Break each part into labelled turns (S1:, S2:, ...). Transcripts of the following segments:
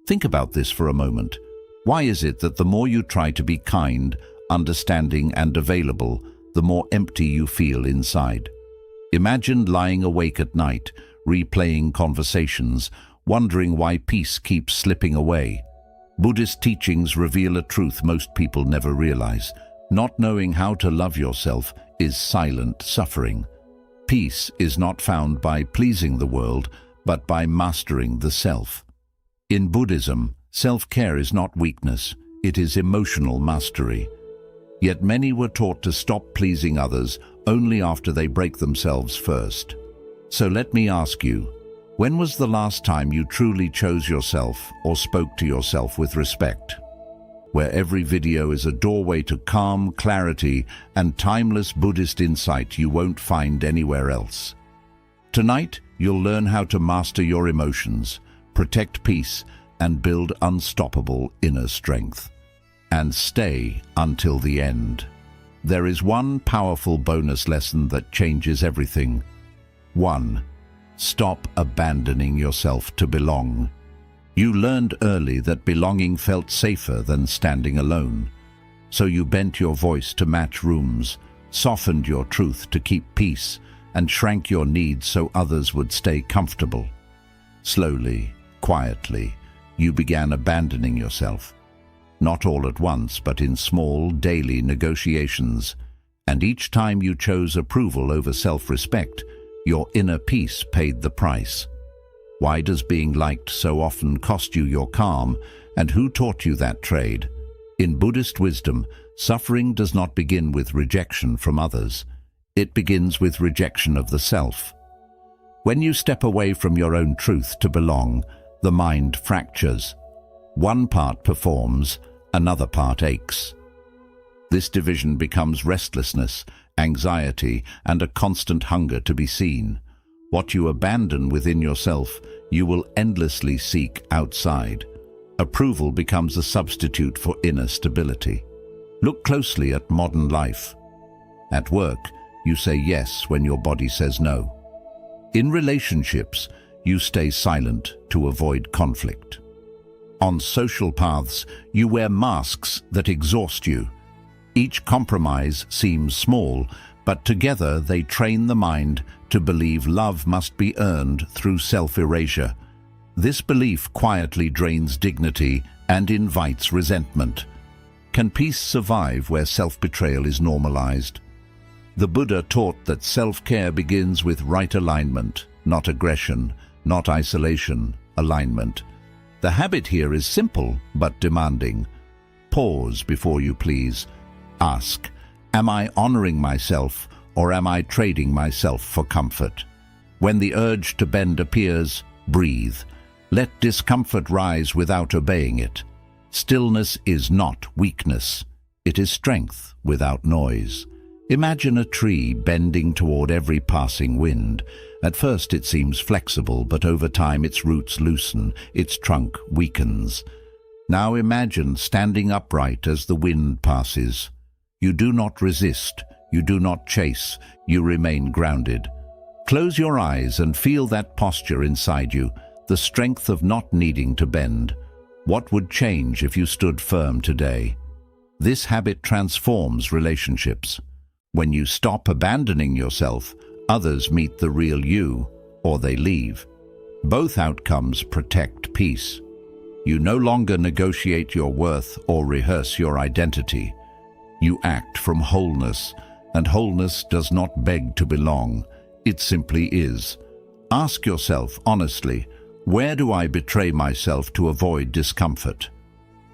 S1: Think about this for a moment. Why is it that the more you try to be kind, understanding, and available, the more empty you feel inside? Imagine lying awake at night, replaying conversations, wondering why peace keeps slipping away. Buddhist teachings reveal a truth most people never realize. Not knowing how to love yourself is silent suffering. Peace is not found by pleasing the world, but by mastering the self. In Buddhism, self-care is not weakness, it is emotional mastery. Yet many were taught to stop pleasing others only after they break themselves first. So let me ask you, when was the last time you truly chose yourself or spoke to yourself with respect? Where every video is a doorway to calm, clarity, and timeless Buddhist insight you won't find anywhere else. Tonight, you'll learn how to master your emotions, protect peace, and build unstoppable inner strength. And stay until the end. There is one powerful bonus lesson that changes everything. 1. Stop abandoning yourself to belong. You learned early that belonging felt safer than standing alone. So you bent your voice to match rooms, softened your truth to keep peace, and shrank your needs so others would stay comfortable. Slowly, quietly, you began abandoning yourself. Not all at once, but in small, daily negotiations. And each time you chose approval over self-respect, your inner peace paid the price. Why does being liked so often cost you your calm, and who taught you that trade? In Buddhist wisdom, suffering does not begin with rejection from others. It begins with rejection of the self. When you step away from your own truth to belong, the mind fractures. One part performs, another part aches. This division becomes restlessness, anxiety, and a constant hunger to be seen. What you abandon within yourself, you will endlessly seek outside. Approval becomes a substitute for inner stability. Look closely at modern life. At work, you say yes when your body says no. In relationships, you stay silent to avoid conflict. On social paths, you wear masks that exhaust you. Each compromise seems small, but together they train the mind to believe love must be earned through self-erasure. This belief quietly drains dignity and invites resentment. Can peace survive where self-betrayal is normalized? The Buddha taught that self-care begins with right alignment, not aggression, not isolation, alignment. The habit here is simple but demanding. Pause before you please. Ask, am I honoring myself or am I trading myself for comfort? When the urge to bend appears, breathe. Let discomfort rise without obeying it. Stillness is not weakness. It is strength without noise. Imagine a tree bending toward every passing wind. At first it seems flexible, but over time its roots loosen, its trunk weakens. Now imagine standing upright as the wind passes. You do not resist, you do not chase, you remain grounded. Close your eyes and feel that posture inside you, the strength of not needing to bend. What would change if you stood firm today? This habit transforms relationships. When you stop abandoning yourself, others meet the real you, or they leave. Both outcomes protect peace. You no longer negotiate your worth or rehearse your identity. You act from wholeness, and wholeness does not beg to belong. It simply is. Ask yourself honestly, where do I betray myself to avoid discomfort?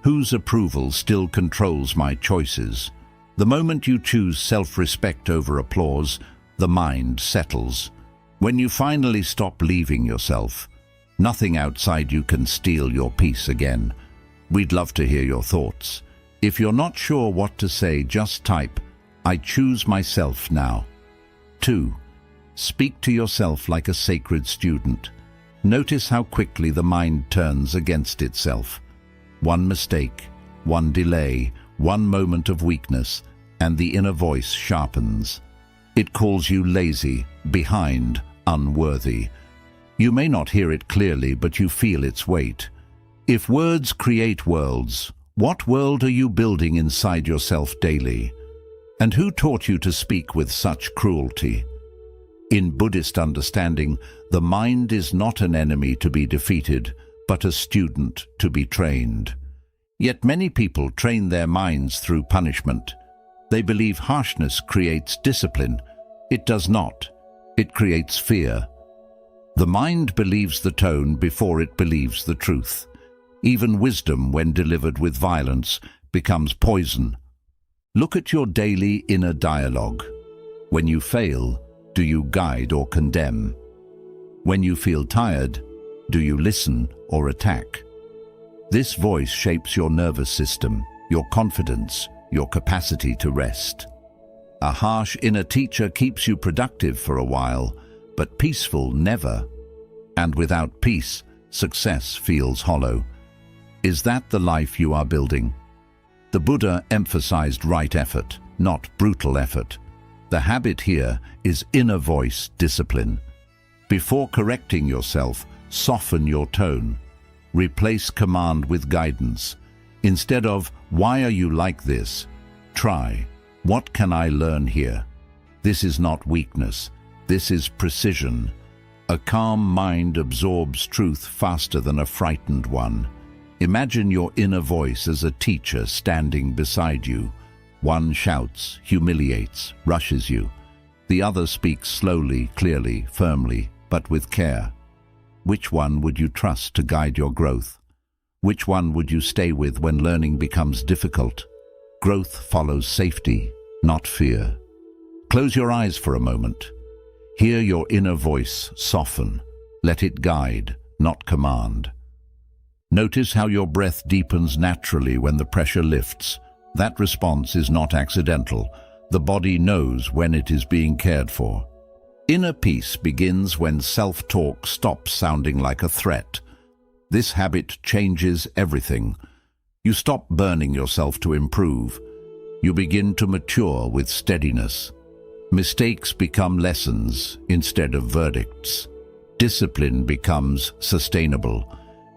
S1: Whose approval still controls my choices? The moment you choose self-respect over applause, the mind settles. When you finally stop leaving yourself, nothing outside you can steal your peace again. We'd love to hear your thoughts. If you're not sure what to say, just type, I choose myself now. 2. Speak to yourself like a sacred student. Notice how quickly the mind turns against itself. One mistake, one delay, one moment of weakness, and the inner voice sharpens. It calls you lazy, behind, unworthy. You may not hear it clearly, but you feel its weight. If words create worlds, what world are you building inside yourself daily? And who taught you to speak with such cruelty? In Buddhist understanding, the mind is not an enemy to be defeated, but a student to be trained. Yet many people train their minds through punishment. They believe harshness creates discipline. It does not. It creates fear. The mind believes the tone before it believes the truth. Even wisdom, when delivered with violence, becomes poison. Look at your daily inner dialogue. When you fail, do you guide or condemn? When you feel tired, do you listen or attack? This voice shapes your nervous system, your confidence, your capacity to rest. A harsh inner teacher keeps you productive for a while, but peaceful never. And without peace, success feels hollow. Is that the life you are building? The Buddha emphasized right effort, not brutal effort. The habit here is inner voice discipline. Before correcting yourself, soften your tone. Replace command with guidance. Instead of, "Why are you like this?" try, "What can I learn here?" This is not weakness. This is precision. A calm mind absorbs truth faster than a frightened one. Imagine your inner voice as a teacher standing beside you. One shouts, humiliates, rushes you. The other speaks slowly, clearly, firmly, but with care. Which one would you trust to guide your growth? Which one would you stay with when learning becomes difficult? Growth follows safety, not fear. Close your eyes for a moment. Hear your inner voice soften. Let it guide, not command. Notice how your breath deepens naturally when the pressure lifts. That response is not accidental. The body knows when it is being cared for. Inner peace begins when self-talk stops sounding like a threat. This habit changes everything. You stop burning yourself to improve. You begin to mature with steadiness. Mistakes become lessons instead of verdicts. Discipline becomes sustainable.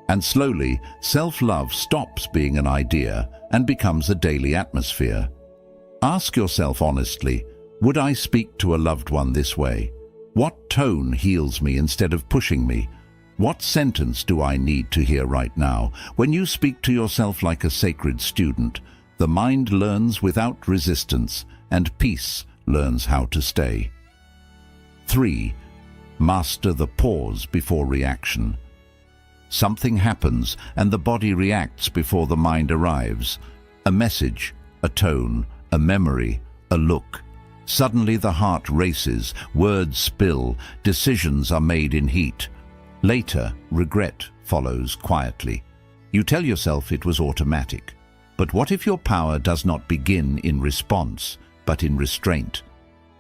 S1: And slowly, self-love stops being an idea and becomes a daily atmosphere. Ask yourself honestly, would I speak to a loved one this way? What tone heals me instead of pushing me? What sentence do I need to hear right now? When you speak to yourself like a sacred student, the mind learns without resistance, and peace learns how to stay. 3. Master the pause before reaction. Something happens, and the body reacts before the mind arrives. A message, a tone, a memory, a look. Suddenly the heart races, words spill, decisions are made in heat. Later, regret follows quietly. You tell yourself it was automatic. But what if your power does not begin in response, but in restraint?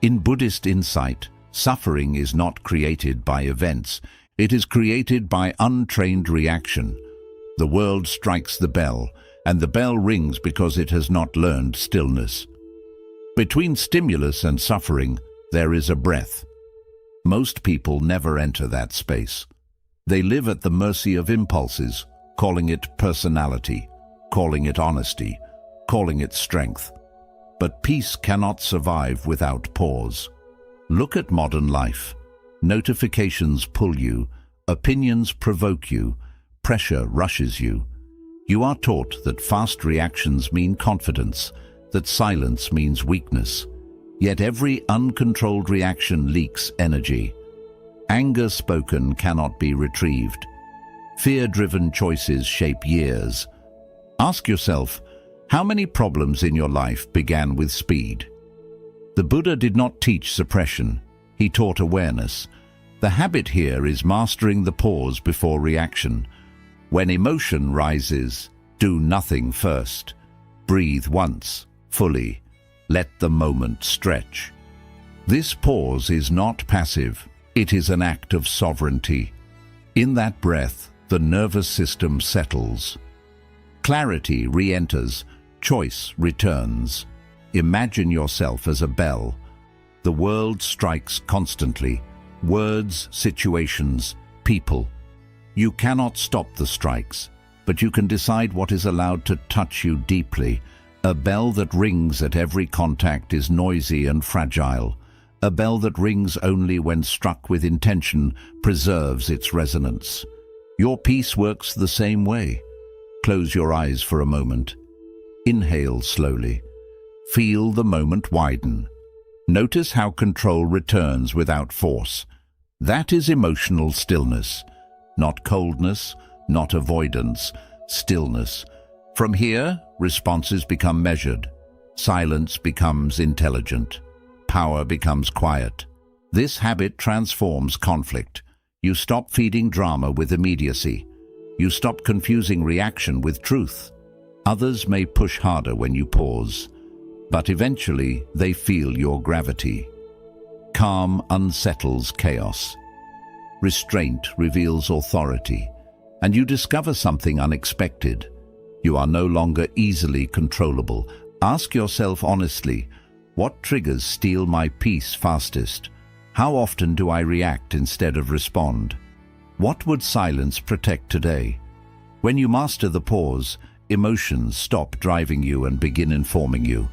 S1: In Buddhist insight, suffering is not created by events. It is created by untrained reaction. The world strikes the bell, and the bell rings because it has not learned stillness. Between stimulus and suffering, there is a breath. Most people never enter that space. They live at the mercy of impulses, calling it personality, calling it honesty, calling it strength. But peace cannot survive without pause. Look at modern life. Notifications pull you, opinions provoke you, pressure rushes you. You are taught that fast reactions mean confidence, that silence means weakness. Yet every uncontrolled reaction leaks energy. Anger spoken cannot be retrieved. Fear-driven choices shape years. Ask yourself, how many problems in your life began with speed? The Buddha did not teach suppression. He taught awareness. The habit here is mastering the pause before reaction. When emotion rises, do nothing first. Breathe once, fully. Let the moment stretch. This pause is not passive. It is an act of sovereignty. In that breath, the nervous system settles. Clarity re-enters. Choice returns. Imagine yourself as a bell. The world strikes constantly. Words, situations, people. You cannot stop the strikes. but you can decide what is allowed to touch you deeply. A bell that rings at every contact is noisy and fragile. A bell that rings only when struck with intention preserves its resonance. Your peace works the same way. Close your eyes for a moment. Inhale slowly. Feel the moment widen. Notice how control returns without force. That is emotional stillness. Not coldness, not avoidance, stillness. From here, responses become measured. Silence becomes intelligent. Power becomes quiet. This habit transforms conflict. You stop feeding drama with immediacy. You stop confusing reaction with truth. Others may push harder when you pause, but eventually they feel your gravity. Calm unsettles chaos. Restraint reveals authority, and you discover something unexpected. You are no longer easily controllable. Ask yourself honestly, what triggers steal my peace fastest? How often do I react instead of respond? What would silence protect today? When you master the pause, emotions stop driving you and begin informing you.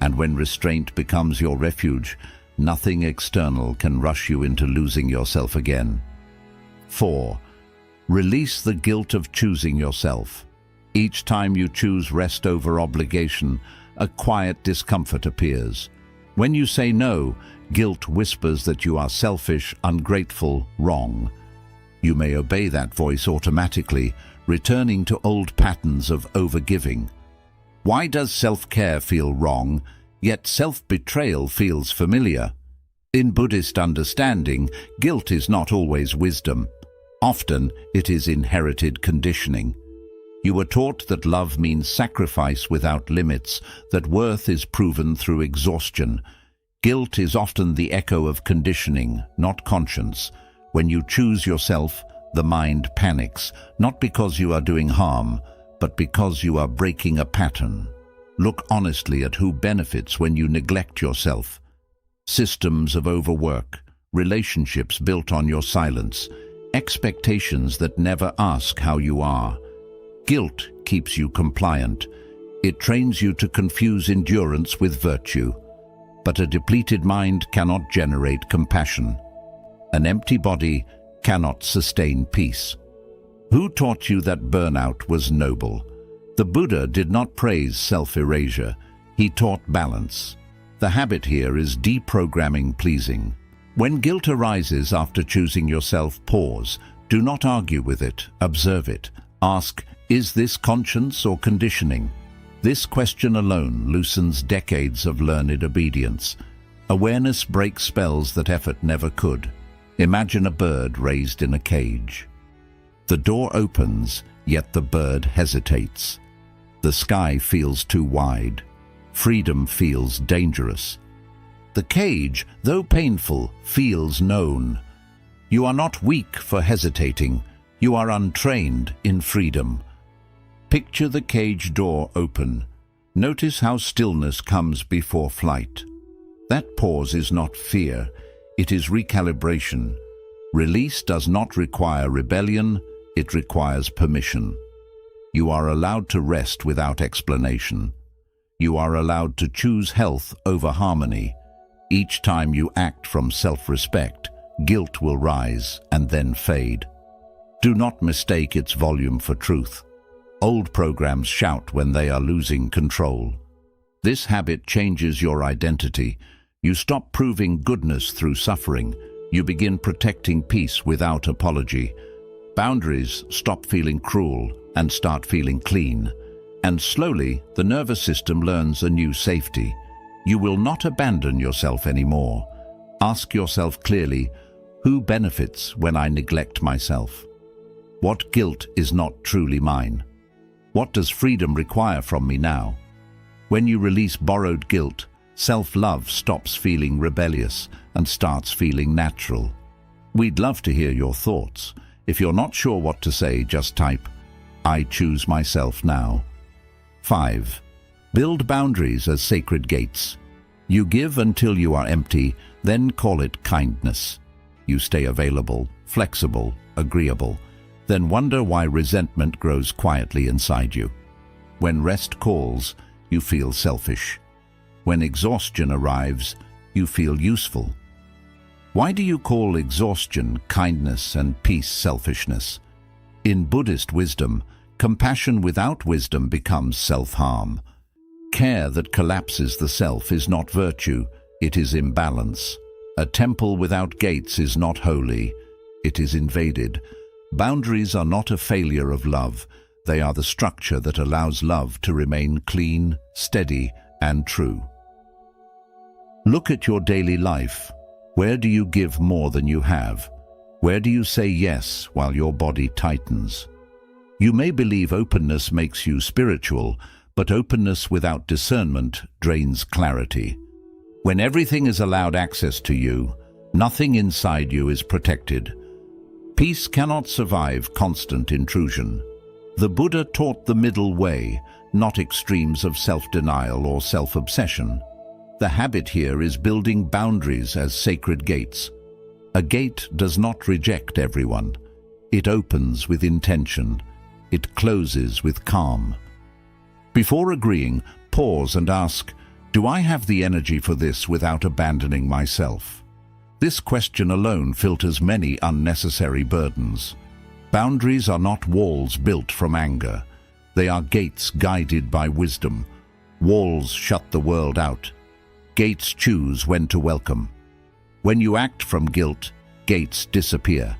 S1: And when restraint becomes your refuge, nothing external can rush you into losing yourself again. 4. Release the guilt of choosing yourself. Each time you choose rest over obligation, a quiet discomfort appears. When you say no, guilt whispers that you are selfish, ungrateful, wrong. You may obey that voice automatically, returning to old patterns of overgiving. Why does self-care feel wrong, yet self-betrayal feels familiar? In Buddhist understanding, guilt is not always wisdom. Often, it is inherited conditioning. You were taught that love means sacrifice without limits, that worth is proven through exhaustion. Guilt is often the echo of conditioning, not conscience. When you choose yourself, the mind panics, not because you are doing harm, but because you are breaking a pattern. Look honestly at who benefits when you neglect yourself. Systems of overwork, relationships built on your silence, expectations that never ask how you are. Guilt keeps you compliant. It trains you to confuse endurance with virtue. But a depleted mind cannot generate compassion. An empty body cannot sustain peace. Who taught you that burnout was noble? The Buddha did not praise self-erasure. He taught balance. The habit here is deprogramming pleasing. When guilt arises after choosing yourself, pause. Do not argue with it. Observe it. Ask, is this conscience or conditioning? This question alone loosens decades of learned obedience. Awareness breaks spells that effort never could. Imagine a bird raised in a cage. The door opens, yet the bird hesitates. The sky feels too wide. Freedom feels dangerous. The cage, though painful, feels known. You are not weak for hesitating. You are untrained in freedom. Picture the cage door open. Notice how stillness comes before flight. That pause is not fear, it is recalibration. Release does not require rebellion, it requires permission. You are allowed to rest without explanation. You are allowed to choose health over harmony. Each time you act from self-respect, guilt will rise and then fade. Do not mistake its volume for truth. Old programs shout when they are losing control. This habit changes your identity. You stop proving goodness through suffering. You begin protecting peace without apology. Boundaries stop feeling cruel and start feeling clean. And slowly, the nervous system learns a new safety. You will not abandon yourself anymore. Ask yourself clearly, who benefits when I neglect myself? What guilt is not truly mine? What does freedom require from me now? When you release borrowed guilt, self-love stops feeling rebellious and starts feeling natural. We'd love to hear your thoughts. If you're not sure what to say, just type, I choose myself now. 5. Build boundaries as sacred gates. You give until you are empty, then call it kindness. You stay available, flexible, agreeable. then wonder why resentment grows quietly inside you. When rest calls, you feel selfish. When exhaustion arrives, you feel useful. Why do you call exhaustion kindness and peace selfishness? In Buddhist wisdom, compassion without wisdom becomes self-harm. Care that collapses the self is not virtue, it is imbalance. A temple without gates is not holy, it is invaded. Boundaries are not a failure of love, they are the structure that allows love to remain clean, steady, and true. Look at your daily life. Where do you give more than you have? Where do you say yes while your body tightens? You may believe openness makes you spiritual, but openness without discernment drains clarity. When everything is allowed access to you, nothing inside you is protected. Peace cannot survive constant intrusion. The Buddha taught the middle way, not extremes of self-denial or self-obsession. The habit here is building boundaries as sacred gates. A gate does not reject everyone. It opens with intention. It closes with calm. Before agreeing, pause and ask, do I have the energy for this without abandoning myself? This question alone filters many unnecessary burdens. Boundaries are not walls built from anger. They are gates guided by wisdom. Walls shut the world out. Gates choose when to welcome. When you act from guilt, gates disappear.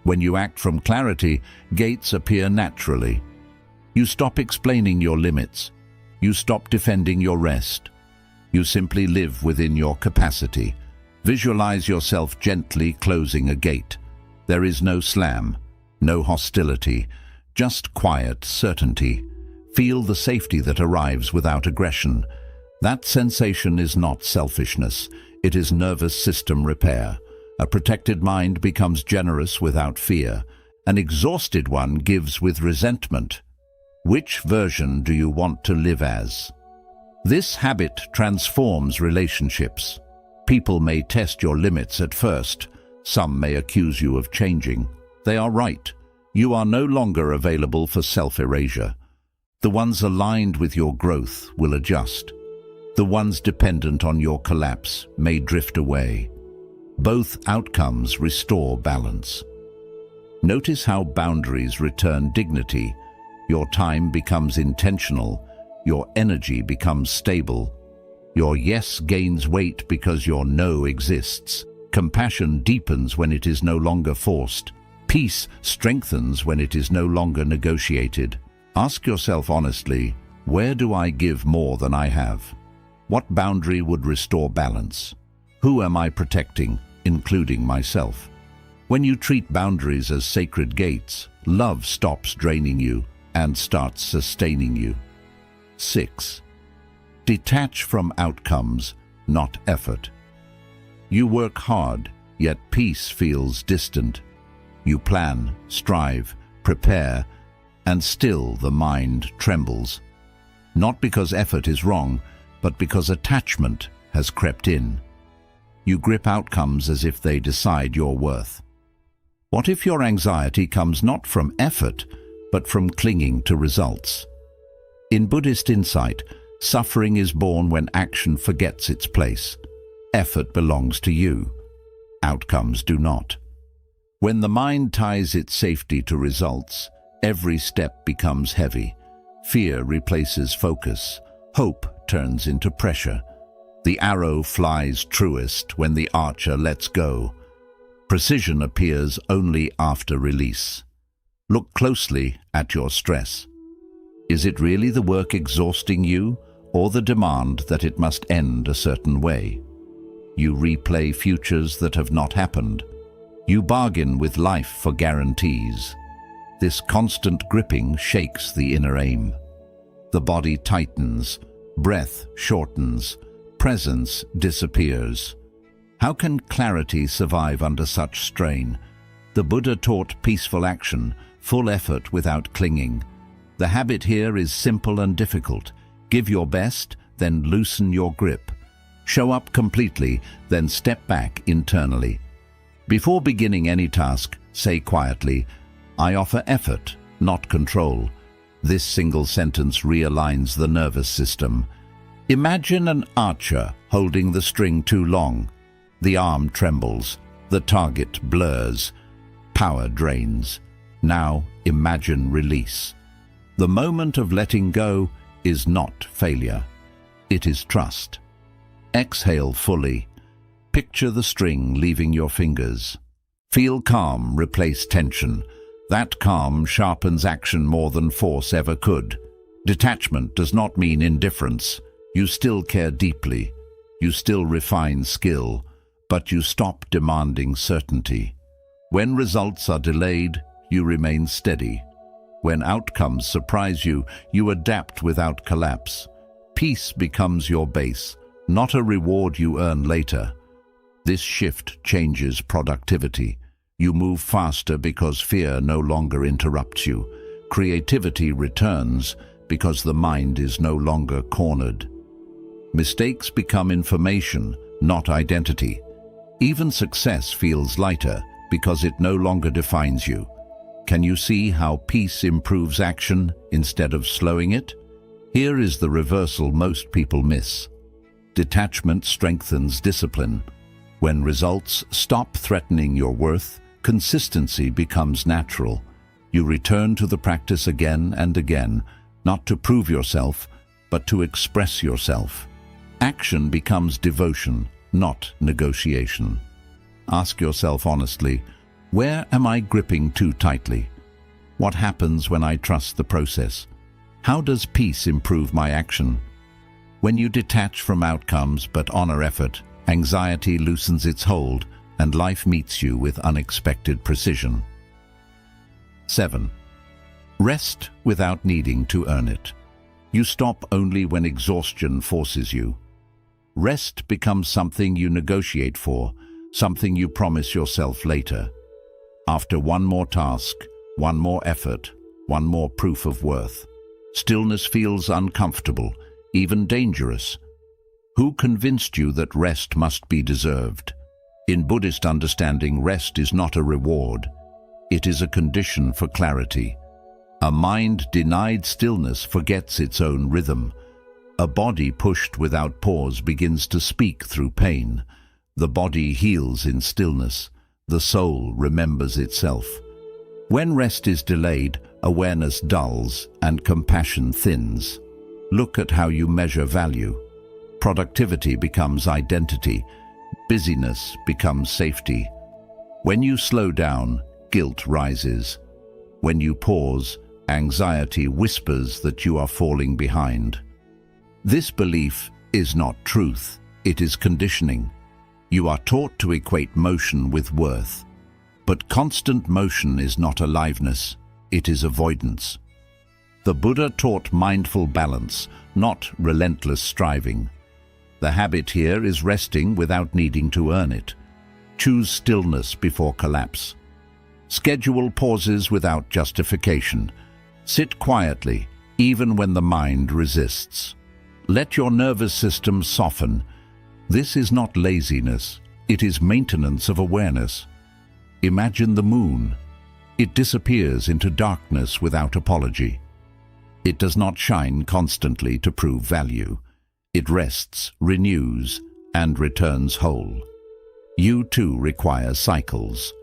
S1: When you act from clarity, gates appear naturally. You stop explaining your limits. You stop defending your rest. You simply live within your capacity. Visualize yourself gently closing a gate. There is no slam, no hostility, just quiet certainty. Feel the safety that arrives without aggression. That sensation is not selfishness, it is nervous system repair. A protected mind becomes generous without fear. An exhausted one gives with resentment. Which version do you want to live as? This habit transforms relationships. People may test your limits at first. Some may accuse you of changing. They are right. You are no longer available for self-erasure. The ones aligned with your growth will adjust. The ones dependent on your collapse may drift away. Both outcomes restore balance. Notice how boundaries return dignity. Your time becomes intentional. Your energy becomes stable. Your yes gains weight because your no exists. Compassion deepens when it is no longer forced. Peace strengthens when it is no longer negotiated. Ask yourself honestly, where do I give more than I have? What boundary would restore balance? Who am I protecting, including myself? When you treat boundaries as sacred gates, love stops draining you and starts sustaining you. 6. Detach from outcomes, not effort. You work hard, yet peace feels distant. You plan, strive, prepare, and still the mind trembles. Not because effort is wrong, but because attachment has crept in. You grip outcomes as if they decide your worth. What if your anxiety comes not from effort, but from clinging to results? In Buddhist insight, suffering is born when action forgets its place. Effort belongs to you. Outcomes do not. When the mind ties its safety to results, every step becomes heavy. Fear replaces focus. Hope turns into pressure. The arrow flies truest when the archer lets go. Precision appears only after release. Look closely at your stress. Is it really the work exhausting you, or the demand that it must end a certain way? You replay futures that have not happened. You bargain with life for guarantees. This constant gripping shakes the inner aim. The body tightens, breath shortens, presence disappears. How can clarity survive under such strain? The Buddha taught peaceful action, full effort without clinging. The habit here is simple and difficult. Give your best, then loosen your grip. Show up completely, then step back internally. Before beginning any task, say quietly, I offer effort, not control. This single sentence realigns the nervous system. Imagine an archer holding the string too long. The arm trembles, the target blurs, power drains. Now imagine release. The moment of letting go is not failure. It is trust. Exhale fully. Picture the string leaving your fingers. Feel calm replace tension. That calm sharpens action more than force ever could. Detachment does not mean indifference. You still care deeply. You still refine skill, but you stop demanding certainty. When results are delayed, you remain steady. When outcomes surprise you, you adapt without collapse. Peace becomes your base, not a reward you earn later. This shift changes productivity. You move faster because fear no longer interrupts you. Creativity returns because the mind is no longer cornered. Mistakes become information, not identity. Even success feels lighter because it no longer defines you. Can you see how peace improves action instead of slowing it? Here is the reversal most people miss. Detachment strengthens discipline. When results stop threatening your worth, consistency becomes natural. You return to the practice again and again, not to prove yourself, but to express yourself. Action becomes devotion, not negotiation. Ask yourself honestly, where am I gripping too tightly? What happens when I trust the process? How does peace improve my action? When you detach from outcomes but honor effort, anxiety loosens its hold and life meets you with unexpected precision. 7. Rest without needing to earn it. You stop only when exhaustion forces you. Rest becomes something you negotiate for, something you promise yourself later. After one more task, one more effort, one more proof of worth, stillness feels uncomfortable, even dangerous. Who convinced you that rest must be deserved? In Buddhist understanding, rest is not a reward. It is a condition for clarity. A mind denied stillness forgets its own rhythm. A body pushed without pause begins to speak through pain. The body heals in stillness. The soul remembers itself. When rest is delayed, awareness dulls and compassion thins. Look at how you measure value. Productivity becomes identity. Busyness becomes safety. When you slow down, guilt rises. When you pause, anxiety whispers that you are falling behind. This belief is not truth, it is conditioning. You are taught to equate motion with worth. But constant motion is not aliveness, it is avoidance. The Buddha taught mindful balance, not relentless striving. The habit here is resting without needing to earn it. Choose stillness before collapse. Schedule pauses without justification. Sit quietly, even when the mind resists. Let your nervous system soften. This is not laziness, it is maintenance of awareness. Imagine the moon. It disappears into darkness without apology. It does not shine constantly to prove value. It rests, renews, and returns whole. You too require cycles.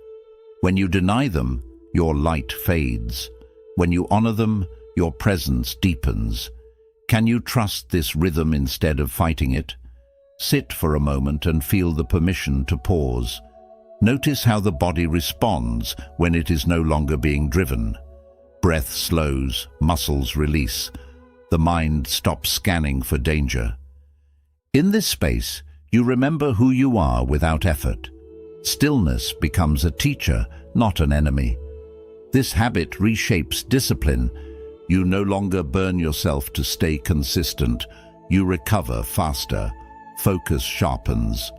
S1: When you deny them, your light fades. When you honor them, your presence deepens. Can you trust this rhythm instead of fighting it? Sit for a moment and feel the permission to pause. Notice how the body responds when it is no longer being driven. Breath slows, muscles release. The mind stops scanning for danger. In this space, you remember who you are without effort. Stillness becomes a teacher, not an enemy. This habit reshapes discipline. You no longer burn yourself to stay consistent. You recover faster. Focus sharpens.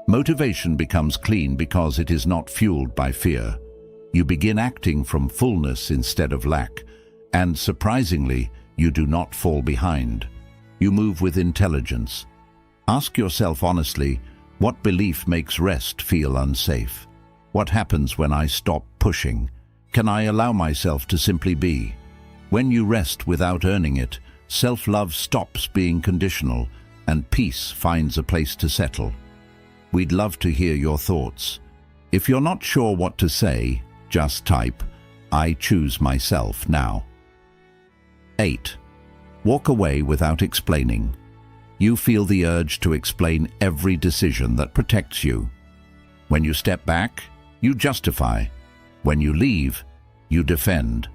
S1: Motivation becomes clean because it is not fueled by fear. You begin acting from fullness instead of lack. And surprisingly, you do not fall behind. You move with intelligence. Ask yourself honestly, what belief makes rest feel unsafe? What happens when I stop pushing? Can I allow myself to simply be? When you rest without earning it, self-love stops being conditional and peace finds a place to settle. We'd love to hear your thoughts. If you're not sure what to say, just type, "I choose myself now." 8. Walk away without explaining. You feel the urge to explain every decision that protects you. When you step back, you justify. When you leave, you defend.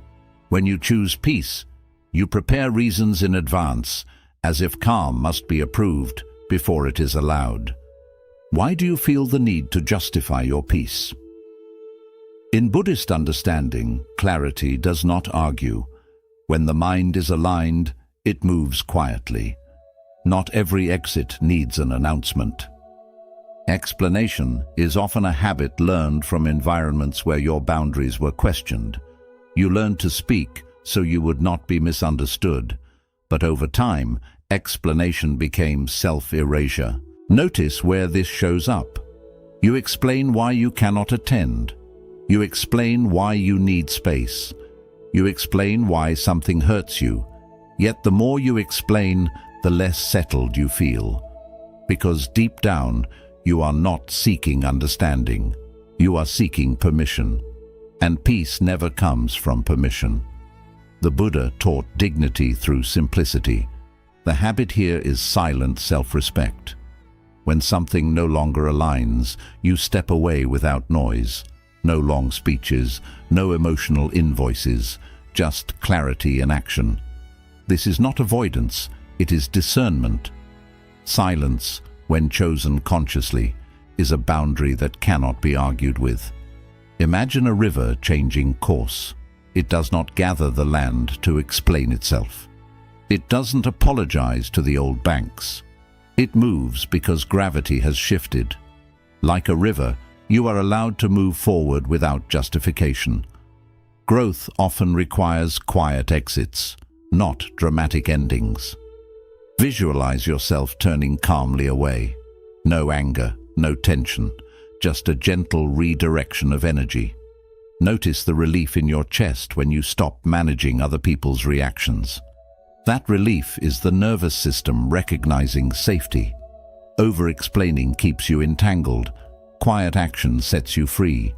S1: When you choose peace, you prepare reasons in advance, as if calm must be approved before it is allowed. Why do you feel the need to justify your peace? In Buddhist understanding, clarity does not argue. When the mind is aligned, it moves quietly. Not every exit needs an announcement. Explanation is often a habit learned from environments where your boundaries were questioned. You learned to speak so you would not be misunderstood, but over time, explanation became self-erasure. Notice where this shows up. You explain why you cannot attend. You explain why you need space. You explain why something hurts you. Yet the more you explain, the less settled you feel. Because deep down, you are not seeking understanding. You are seeking permission. And peace never comes from permission. The Buddha taught dignity through simplicity. The habit here is silent self-respect. When something no longer aligns, you step away without noise. No long speeches, no emotional invoices, just clarity in action. This is not avoidance, it is discernment. Silence, when chosen consciously, is a boundary that cannot be argued with. Imagine a river changing course. It does not gather the land to explain itself. It doesn't apologize to the old banks. It moves because gravity has shifted. Like a river, you are allowed to move forward without justification. Growth often requires quiet exits, not dramatic endings. Visualize yourself turning calmly away. No anger, no tension, just a gentle redirection of energy. Notice the relief in your chest when you stop managing other people's reactions. That relief is the nervous system recognizing safety. Over-explaining keeps you entangled. Quiet action sets you free.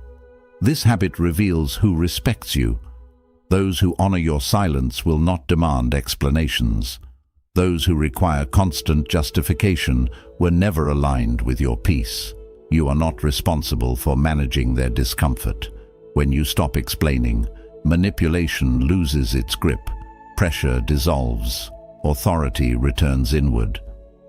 S1: This habit reveals who respects you. Those who honor your silence will not demand explanations. Those who require constant justification were never aligned with your peace. You are not responsible for managing their discomfort. When you stop explaining, manipulation loses its grip. Pressure dissolves. Authority returns inward.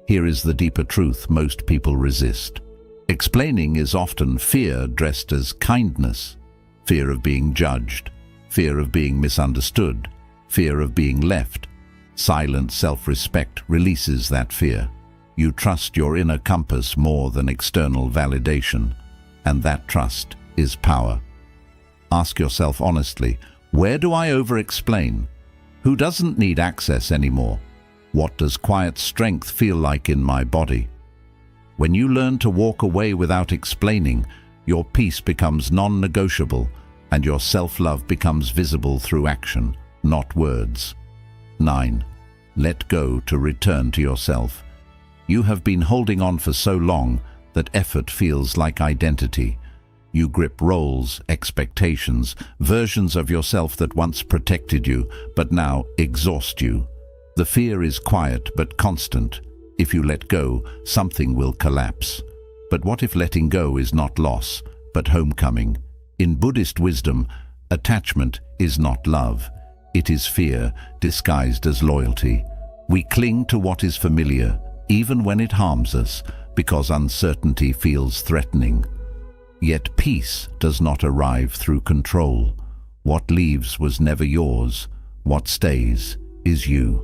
S1: Here is the deeper truth most people resist. Explaining is often fear dressed as kindness. Fear of being judged. Fear of being misunderstood. Fear of being left. Silent self-respect releases that fear. You trust your inner compass more than external validation, and that trust is power. Ask yourself honestly, where do I over-explain? Who doesn't need access anymore? What does quiet strength feel like in my body? When you learn to walk away without explaining, your peace becomes non-negotiable and your self-love becomes visible through action, not words. 9. Let go to return to yourself. You have been holding on for so long that effort feels like identity. You grip roles, expectations, versions of yourself that once protected you, but now exhaust you. The fear is quiet but constant. If you let go, something will collapse. But what if letting go is not loss, but homecoming? In Buddhist wisdom, attachment is not love. It is fear, disguised as loyalty. We cling to what is familiar, even when it harms us, because uncertainty feels threatening. Yet peace does not arrive through control. What leaves was never yours. What stays is you.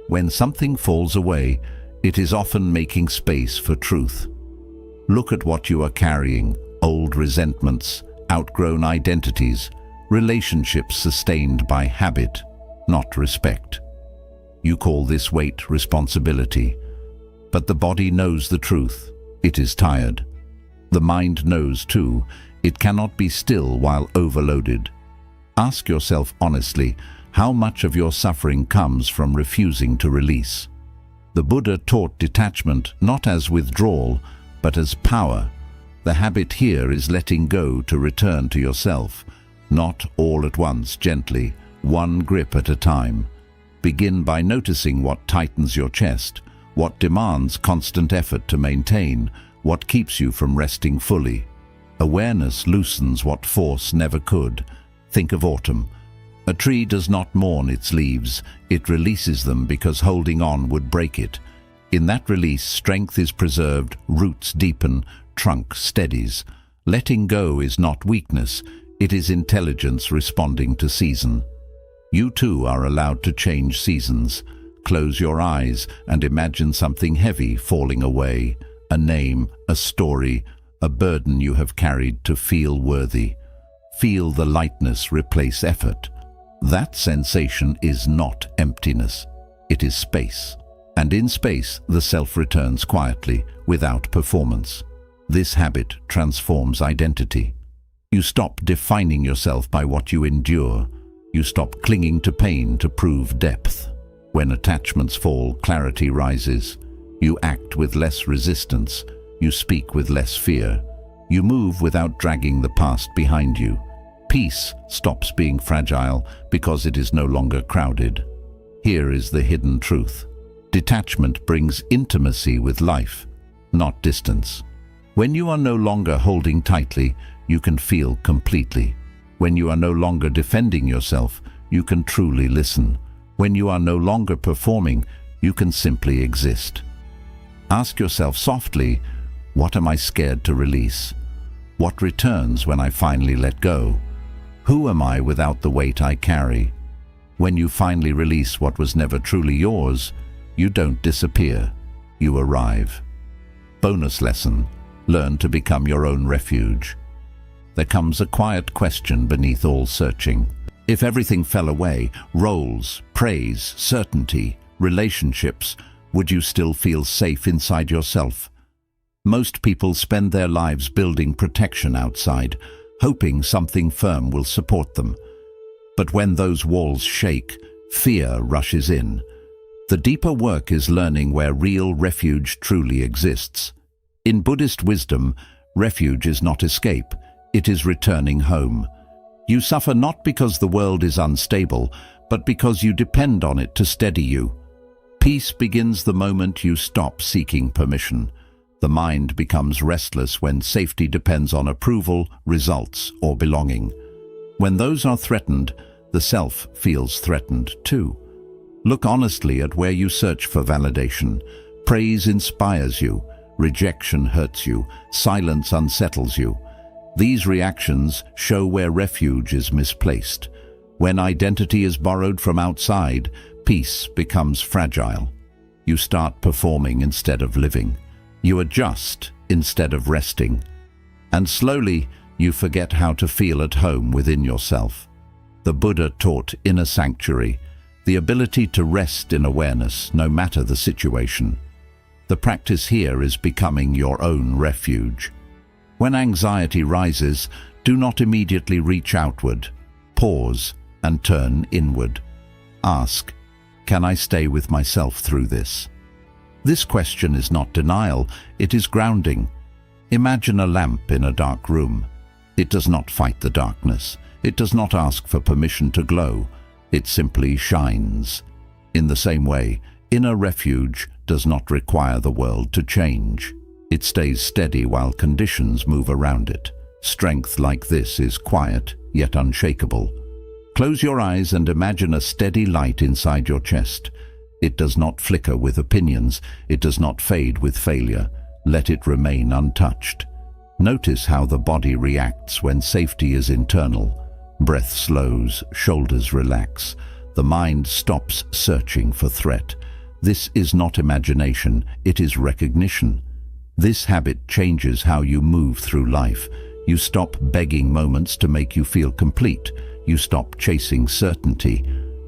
S1: When something falls away, it is often making space for truth. Look at what you are carrying: old resentments, outgrown identities, relationships sustained by habit, not respect. You call this weight responsibility. But the body knows the truth. It is tired. The mind knows too. It cannot be still while overloaded. Ask yourself honestly, how much of your suffering comes from refusing to release? The Buddha taught detachment not as withdrawal, but as power. The habit here is letting go to return to yourself, not all at once, gently, one grip at a time. Begin by noticing what tightens your chest, what demands constant effort to maintain, what keeps you from resting fully. Awareness loosens what force never could. Think of autumn. A tree does not mourn its leaves, it releases them because holding on would break it. In that release, strength is preserved, roots deepen, trunk steadies. Letting go is not weakness, it is intelligence responding to season. You too are allowed to change seasons. Close your eyes and imagine something heavy falling away, a name, a story, a burden you have carried to feel worthy. Feel the lightness replace effort. That sensation is not emptiness, it is space. And in space, the self returns quietly, without performance. This habit transforms identity. You stop defining yourself by what you endure. You stop clinging to pain to prove depth. When attachments fall, clarity rises. You act with less resistance. You speak with less fear. You move without dragging the past behind you. Peace stops being fragile because it is no longer crowded. Here is the hidden truth. Detachment brings intimacy with life, not distance. When you are no longer holding tightly, you can feel completely. When you are no longer defending yourself, you can truly listen. When you are no longer performing, you can simply exist. Ask yourself softly, what am I scared to release? What returns when I finally let go? Who am I without the weight I carry? When you finally release what was never truly yours, you don't disappear, you arrive. Bonus lesson: learn to become your own refuge. There comes a quiet question beneath all searching. If everything fell away, roles, praise, certainty, relationships, would you still feel safe inside yourself? Most people spend their lives building protection outside, hoping something firm will support them. But when those walls shake, fear rushes in. The deeper work is learning where real refuge truly exists. In Buddhist wisdom, refuge is not escape, it is returning home. You suffer not because the world is unstable, but because you depend on it to steady you. Peace begins the moment you stop seeking permission. The mind becomes restless when safety depends on approval, results, or belonging. When those are threatened, the self feels threatened too. Look honestly at where you search for validation. Praise inspires you, rejection hurts you, silence unsettles you. These reactions show where refuge is misplaced. When identity is borrowed from outside, peace becomes fragile. You start performing instead of living. You adjust instead of resting. And slowly, you forget how to feel at home within yourself. The Buddha taught inner sanctuary, the ability to rest in awareness no matter the situation. The practice here is becoming your own refuge. When anxiety rises, do not immediately reach outward. Pause and turn inward. Ask, can I stay with myself through this? This question is not denial, it is grounding. Imagine a lamp in a dark room. It does not fight the darkness. It does not ask for permission to glow. It simply shines. In the same way, inner refuge does not require the world to change. It stays steady while conditions move around it. Strength like this is quiet, yet unshakable. Close your eyes and imagine a steady light inside your chest. It does not flicker with opinions. It does not fade with failure. Let it remain untouched. Notice how the body reacts when safety is internal. Breath slows, shoulders relax. The mind stops searching for threat. This is not imagination, it is recognition. This habit changes how you move through life. You stop begging moments to make you feel complete. You stop chasing certainty.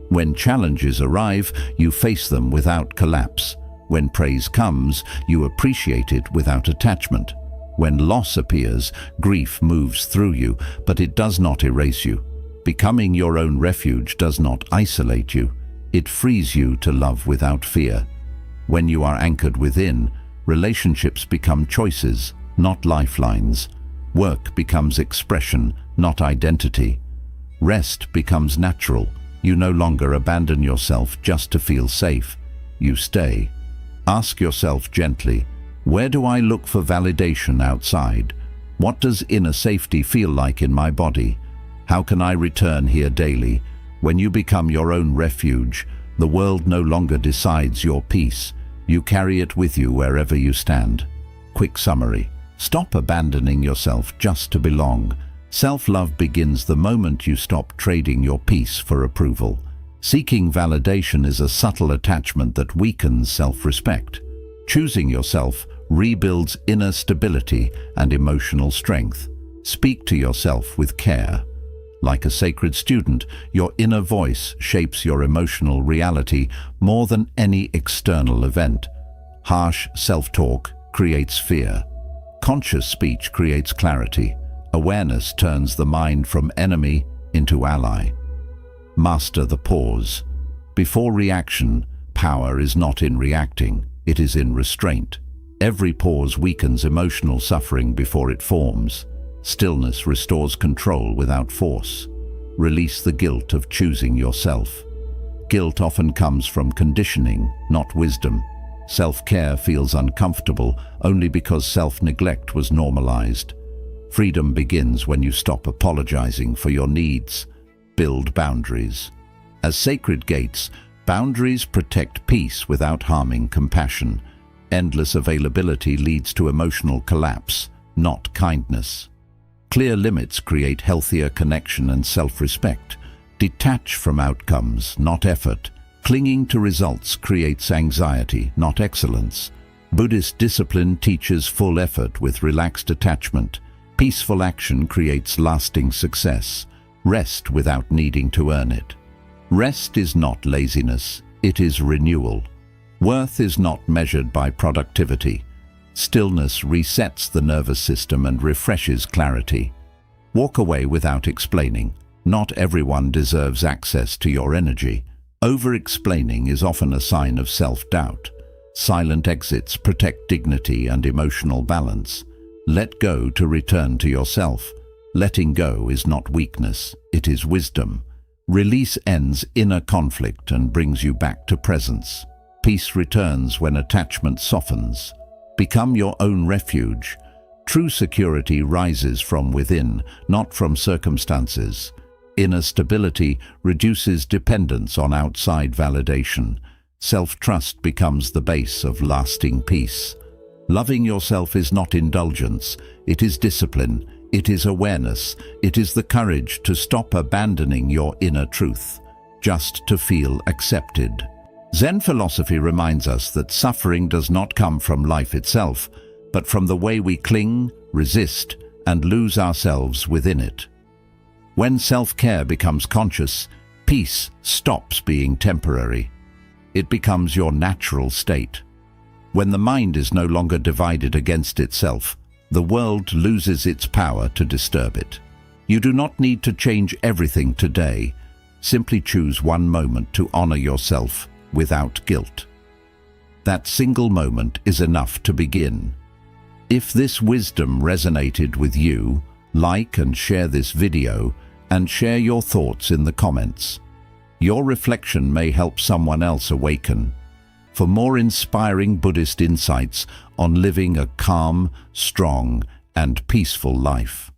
S1: When challenges arrive, you face them without collapse. When praise comes, you appreciate it without attachment. When loss appears, grief moves through you, but it does not erase you. Becoming your own refuge does not isolate you. It frees you to love without fear. When you are anchored within, relationships become choices, not lifelines. Work becomes expression, not identity. Rest becomes natural. You no longer abandon yourself just to feel safe. You stay. Ask yourself gently, where do I look for validation outside? What does inner safety feel like in my body? How can I return here daily? When you become your own refuge, the world no longer decides your peace. You carry it with you wherever you stand. Quick summary. Stop abandoning yourself just to belong. Self-love begins the moment you stop trading your peace for approval. Seeking validation is a subtle attachment that weakens self-respect. Choosing yourself rebuilds inner stability and emotional strength. Speak to yourself with care. Like a sacred student, your inner voice shapes your emotional reality more than any external event. Harsh self-talk creates fear. Conscious speech creates clarity. Awareness turns the mind from enemy into ally. Master the pause. Before reaction, power is not in reacting, it is in restraint. Every pause weakens emotional suffering before it forms. Stillness restores control without force. Release the guilt of choosing yourself. Guilt often comes from conditioning, not wisdom. Self-care feels uncomfortable only because self-neglect was normalized. Freedom begins when you stop apologizing for your needs. Build boundaries. As sacred gates, boundaries protect peace without harming compassion. Endless availability leads to emotional collapse, not kindness. Clear limits create healthier connection and self-respect. Detach from outcomes, not effort. Clinging to results creates anxiety, not excellence. Buddhist discipline teaches full effort with relaxed attachment. Peaceful action creates lasting success. Rest without needing to earn it. Rest is not laziness, it is renewal. Worth is not measured by productivity. Stillness resets the nervous system and refreshes clarity. Walk away without explaining. Not everyone deserves access to your energy. Over-explaining is often a sign of self-doubt. Silent exits protect dignity and emotional balance. Let go to return to yourself. Letting go is not weakness, it is wisdom. Release ends inner conflict and brings you back to presence. Peace returns when attachment softens. Become your own refuge. True security rises from within, not from circumstances. Inner stability reduces dependence on outside validation. Self-trust becomes the base of lasting peace. Loving yourself is not indulgence, it is discipline, it is awareness, it is the courage to stop abandoning your inner truth, just to feel accepted. Zen philosophy reminds us that suffering does not come from life itself, but from the way we cling, resist, and lose ourselves within it. When self-care becomes conscious, peace stops being temporary. It becomes your natural state. When the mind is no longer divided against itself, the world loses its power to disturb it. You do not need to change everything today. Simply choose one moment to honor yourself without guilt. That single moment is enough to begin. If this wisdom resonated with you, like and share this video and share your thoughts in the comments. Your reflection may help someone else awaken. For more inspiring Buddhist insights on living a calm, strong, and peaceful life,